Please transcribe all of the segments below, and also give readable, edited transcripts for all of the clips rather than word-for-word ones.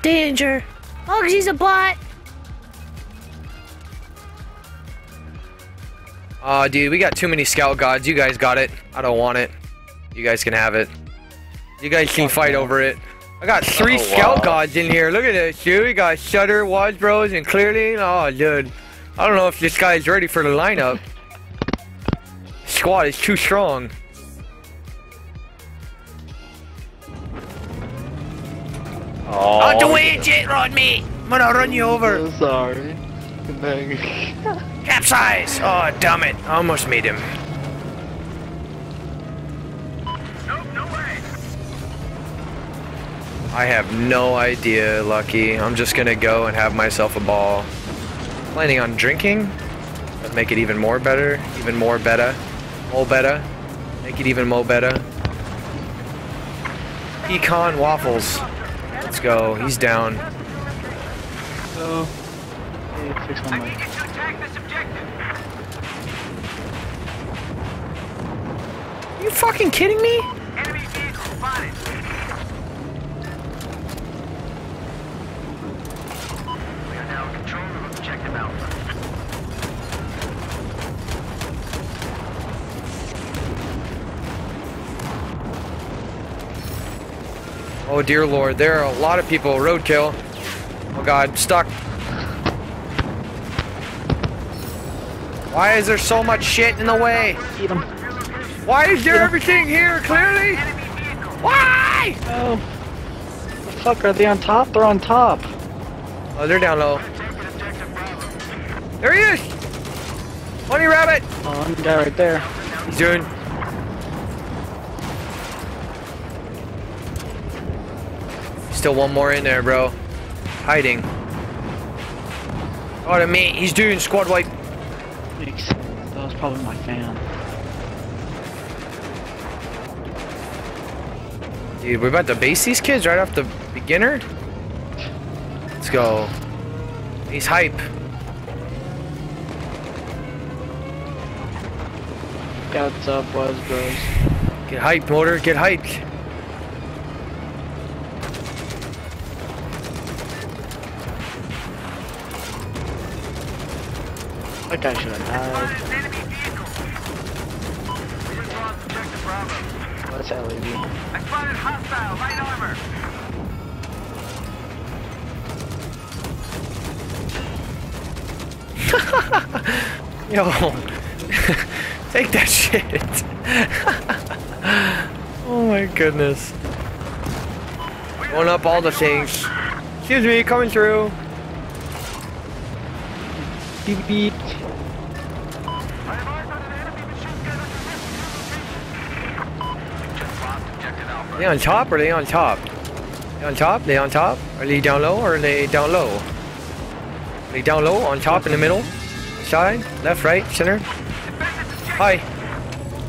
danger. Bugsy's a bot. Aw, dude, we got too many scout gods. You guys got it. I don't want it. You guys can have it. You guys can fight over it. I got 3 scout gods in here. Look at this, dude. We got Shutter, Wazbros, and Clearly. Oh, dude. I don't know if this guy's ready for the lineup. Squad is too strong. Oh, Out the way, jet rod, mate! I'm gonna run you over. I'm so sorry. Capsize! Oh, damn it. I almost made him. No way. I have no idea, Lucky. I'm just gonna go and have myself a ball. Planning on drinking. That'd make it even more better. Even more better. More better. Make it even more better. Pecan waffles. Let's go. He's down. So, hey, fix my I mic. need you to attack this objective. You fucking kidding me? Enemy vehicle spotted. We are now in control of objective Alpha. Oh dear lord, there are a lot of people. Roadkill. Oh god, stuck. Why is there so much shit in the way? Eat him. Why is there everything here, Clearly? Why? Oh. The fuck, are they on top? They're on top. Oh, they're down low. There he is! Bunny Rabbit! Oh, I'm the guy right there. He's doing. Still one more in there, bro. Hiding. Oh, mate, he's doing squad wipe. Makes sense. That was probably my fan. Dude, we're about to base these kids right off the beginner? Let's go. He's hype. Yeah, what's up, bros? Get hyped, motor. Get hyped. That guy should have died. Enemy vehicle. We just lost objective Bravo. What's that lady? I spotted hostile light armor. Yo. Take that shit. Oh my goodness. Going up all the things. Excuse me, coming through. Beep beep. I have eyes on an enemy machine gun under rescue. Just lost objective Alpha. Are they on top or are they on top? They on top? They on top? Are they down low or are they down low? Are they down low, on top, in the middle? Side? Left, right, center? Hi.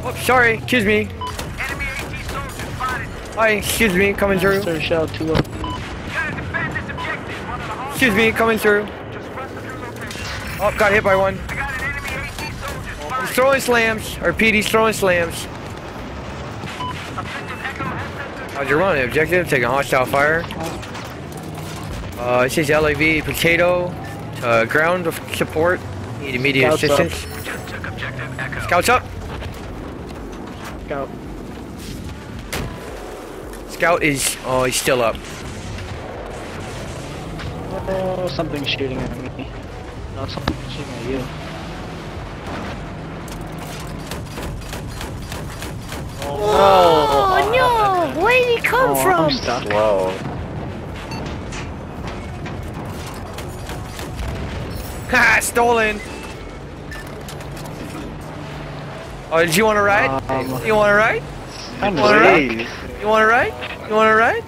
Oh, sorry, excuse me. Enemy AT soldier spotted. Hi, excuse me, coming through. Master shell 2 up. Gotta defend this objective. One of the Excuse me, coming through. Just rest of your location. Oh, got hit by one. I got an enemy AT soldier He's spotted. throwing slams. Or PD's throwing slams. Objective Echo has sensor. How's your run? Objective, taking hostile fire. It says LAV potato. Ground support. Need immediate Scouts up. assistance. Just took objective Echo. Scouts up. Scout. Scout is. Oh, he's still up. Oh, something's shooting at me. No, something's shooting at you. Oh no! Where did he come Oh, from? I'm stuck. Whoa. Ha! Stolen. Oh, did you want to ride? You want to ride? I'm Wanna ride? ready. You want to ride? You want to ride?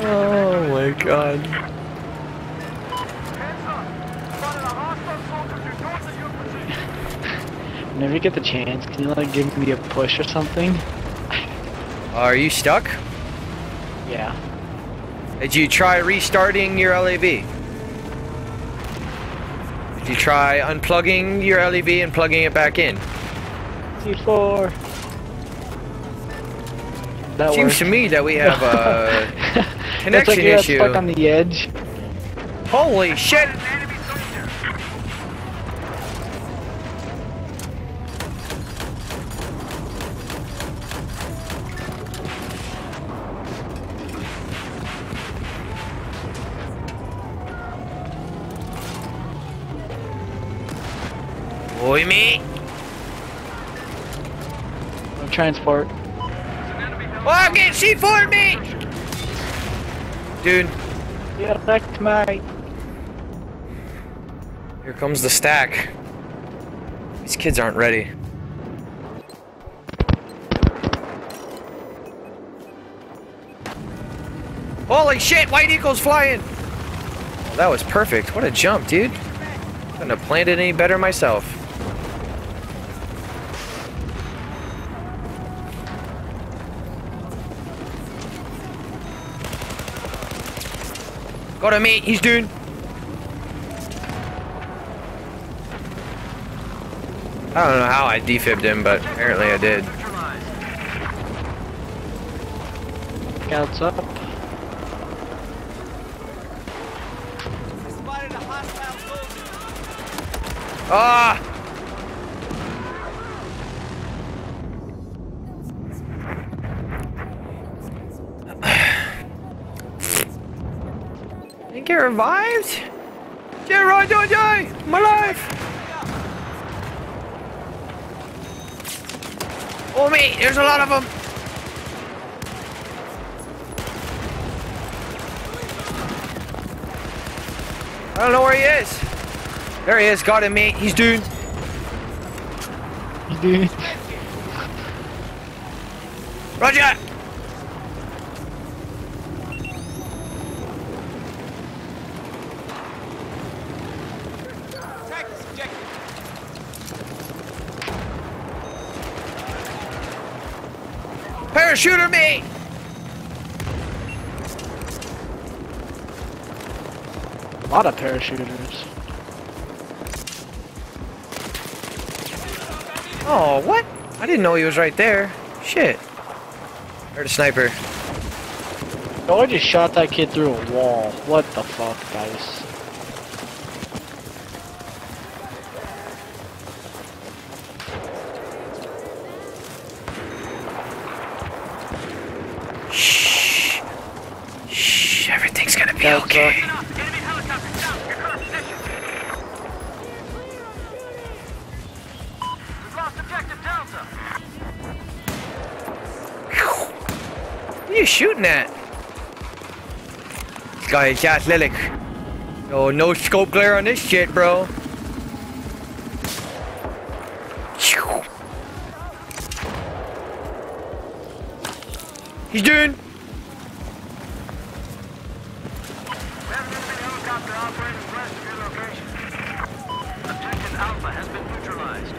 Oh my god. Hands up. Spotted a hostile soldier to north of your position. Whenever you get the chance, can you like give me a push or something? Are you stuck? Yeah. Did you try restarting your LAV? Did you try unplugging your LAV and plugging it back in? C4. That Seems works. to me that we have a It's connection like you're issue. stuck on the edge. Holy shit! Enemy soldier. Boy, me! No transport. Oh, I'm getting C4'd me! Dude, Yeah, wrecked mate. here comes the stack. These kids aren't ready. Holy shit, White Eagle's flying! Oh, that was perfect. What a jump, dude. Couldn't have planned it any better myself. Go to me, he's doing. I don't know how I defibbed him, but apparently I did. Scouts up. Spotted a hostile soldier. Ah! Didn't get revived? Gerard, don't die! My life! Oh, mate, there's a lot of them! I don't know where he is. There he is, got him, mate. He's doing. Dude. Roger! Parachuter me! A lot of parachuters. Oh, what? I didn't know he was right there. Shit. Heard a sniper. Oh, I just shot that kid through a wall. What the fuck, guys? Shh. Shh. Everything's gonna be That's okay. Enemy helicopter down. Your current position. We've lost objective Delta. What are you shooting at? This guy is athletic. Oh, no scope glare on this shit, bro. He's doing. We have an enemy helicopter operating west of your location. Objective Alpha has been neutralized.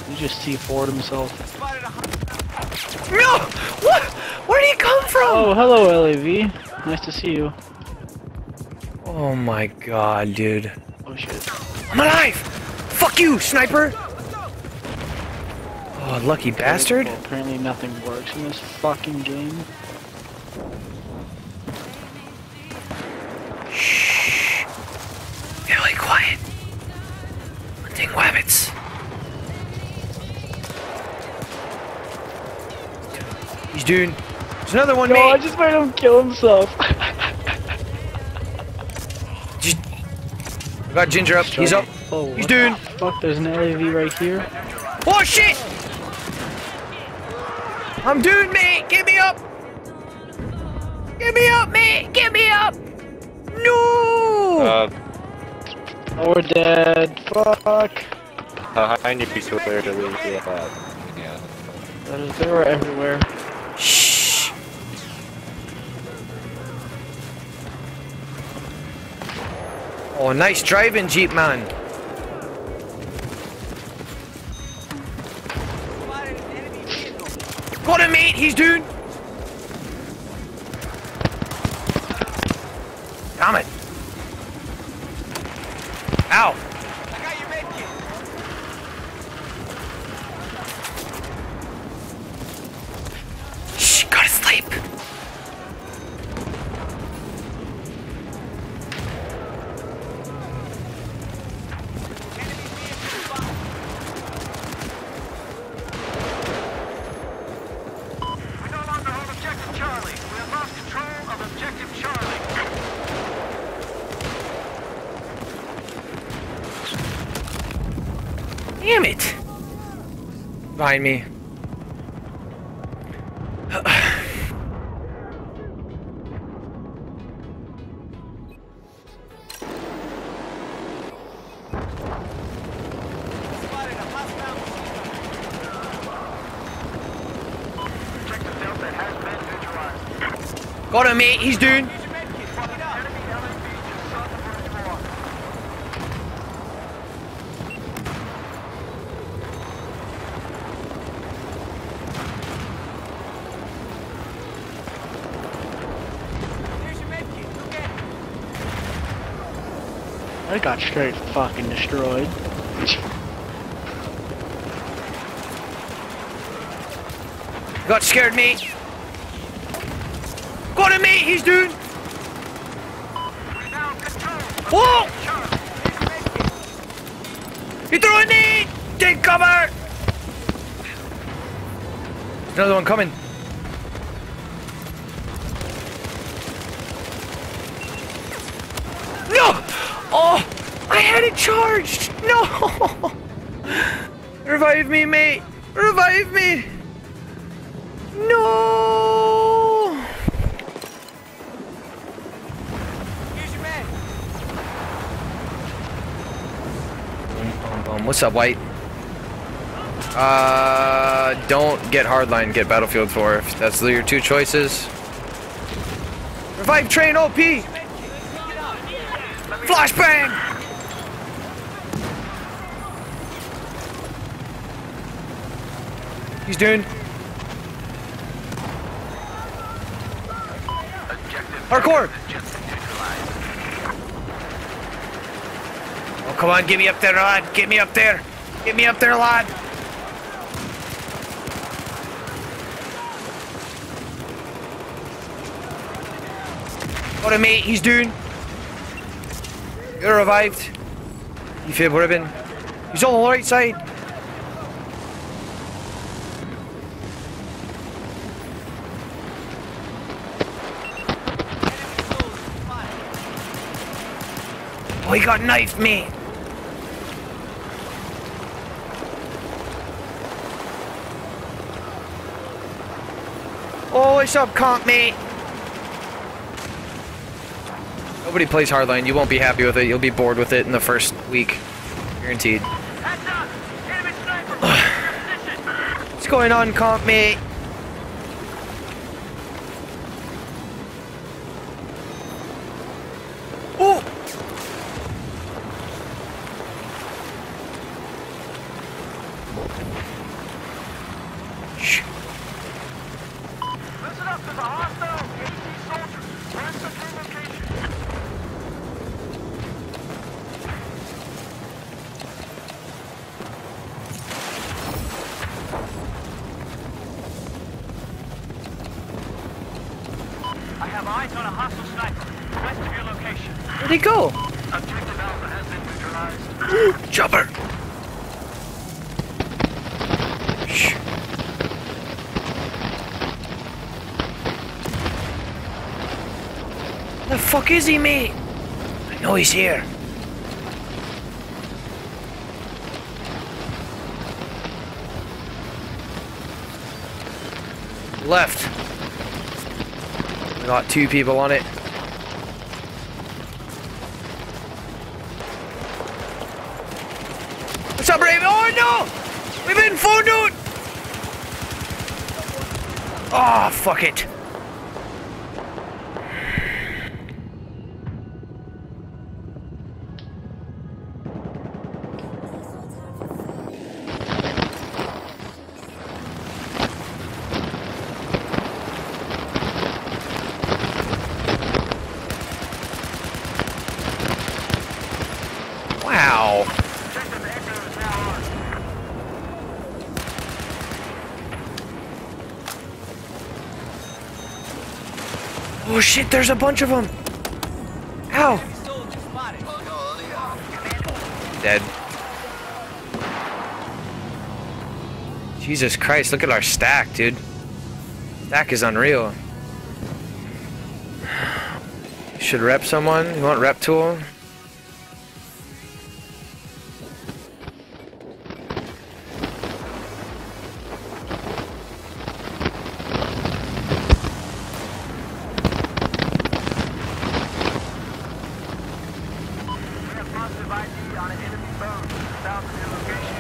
He just C4'd himself. Spotted a No! What? Where did he come from? Oh, hello, LAV. Nice to see you. Oh my god, dude. Oh shit. I'm alive! Fuck you, sniper! Oh, lucky bastard. Well, apparently nothing works in this fucking game. Shh. Really quiet. Hunting rabbits. He's doing. There's another one, No, I mate. just made him kill himself. Just... I got Ginger up. He's up. Oh, He's what doing. the fuck, there's an LAV right here. Oh shit! I'm doing, mate. Get me up. Get me up, mate. Get me up. No. Oh, we're dead. Fuck. Behind you, swear to leave. Yeah. They were everywhere. Shh. Oh, nice driving, Jeep man. Got him, mate. He's doing. Damn it. Ow! Shh, gotta sleep. We no longer hold objective Charlie. We have lost control of objective Charlie. Damn it! Behind me. Objective Delta has been neutralized. Got him, mate. He's doing. Enemy LAV just south of Bridge 4. I got straight fucking destroyed. Got scared, mate. Got him, mate. He's doing. We now control Whoa! Charlie. You're throwing me! Take cover! Another one coming. No! Oh! I had it charged! No! Revive me, mate! Revive me! No! What's up, White? Don't get Hardline, get Battlefield 4. If that's your two choices. Revive train OP! Flashbang! He's doing. Hardcore! Oh, come on, get me up there, lad. Get me up there. Get me up there, lad. Got him, mate. He's doing. You're revived. Defib ribbon. He's on the right side. Oh, he got knifed, mate. Oh, what's up, comp, mate? Nobody plays Hardline. You won't be happy with it. You'll be bored with it in the first week. Guaranteed. Heads up! Enemy sniper! Your position! What's going on, comp, mate? Oh! Shh. Listen up, there's a hostile AT soldier. We're in central location. I have eyes on a hostile sniper west of your location. Where'd he go? Objective Alpha has been neutralized. Chopper! Shh. The fuck is he, mate? I know he's here. Left. We got two people on it. What's up, Raven? Oh no! We've been phoned out! Oh, fuck it. Wow. Ow. Objective Echo is now on. Oh shit, there's a bunch of them. Ow. Dead. Jesus Christ, look at our stack, dude. Stack is unreal. Should rep someone? You want rep tool? We have positive ID on an enemy boat south of your location.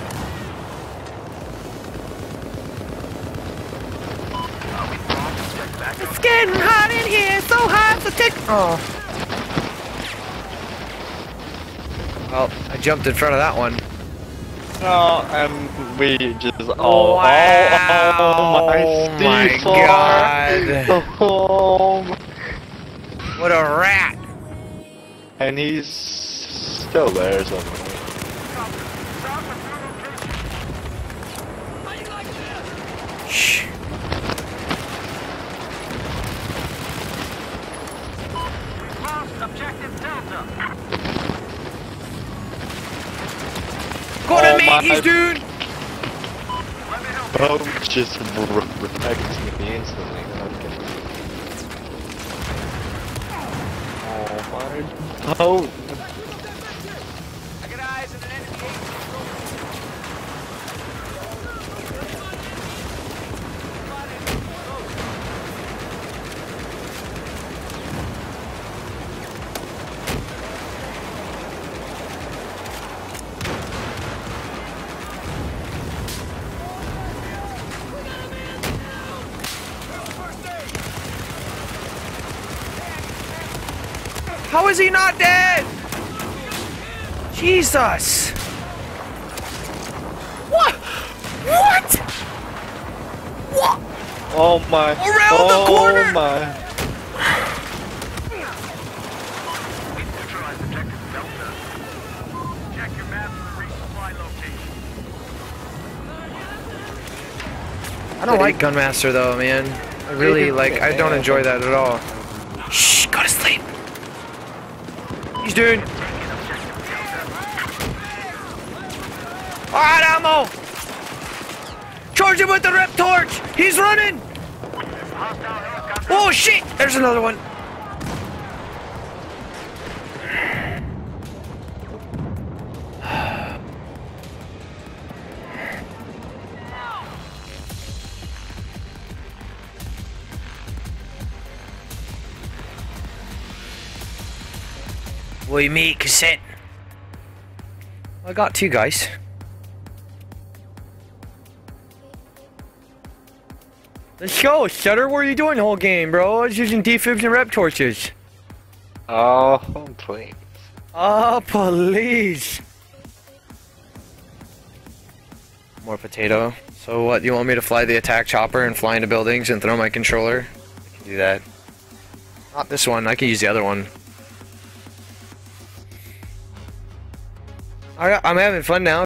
It's getting hot in here, so hot, so take. Oh. Well, I jumped in front of that one. No, and we just. Oh, wow. Oh my Oh my God. Oh, What a rat. and he's still there somewhere. Shh. We've lost objective Delta. Go to Oh me, my- he's dude. Let me know. Oh, just protects me instantly. Okay. Oh my. Oh. I got eyes on an enemy agent. How is he not dead? Jesus. What? What? What? Oh my. Around the corner! Oh my. We've neutralized objective Delta. Check your map for the resupply location. I don't like Gunmaster though, man. I really I don't enjoy that at all. Shh, go to sleep. He's doing. Alright, ammo! Charge him with the rep torch! He's running! Oh shit! There's another one. We meet cassette. I got two guys. Let's go, Shutter. What are you doing the whole game, bro? I was using defibs and rep torches. Oh, please. Oh, police. More potato. So what, you want me to fly the attack chopper and fly into buildings and throw my controller? I can do that. Not this one, I can use the other one. Alright, I'm having fun now.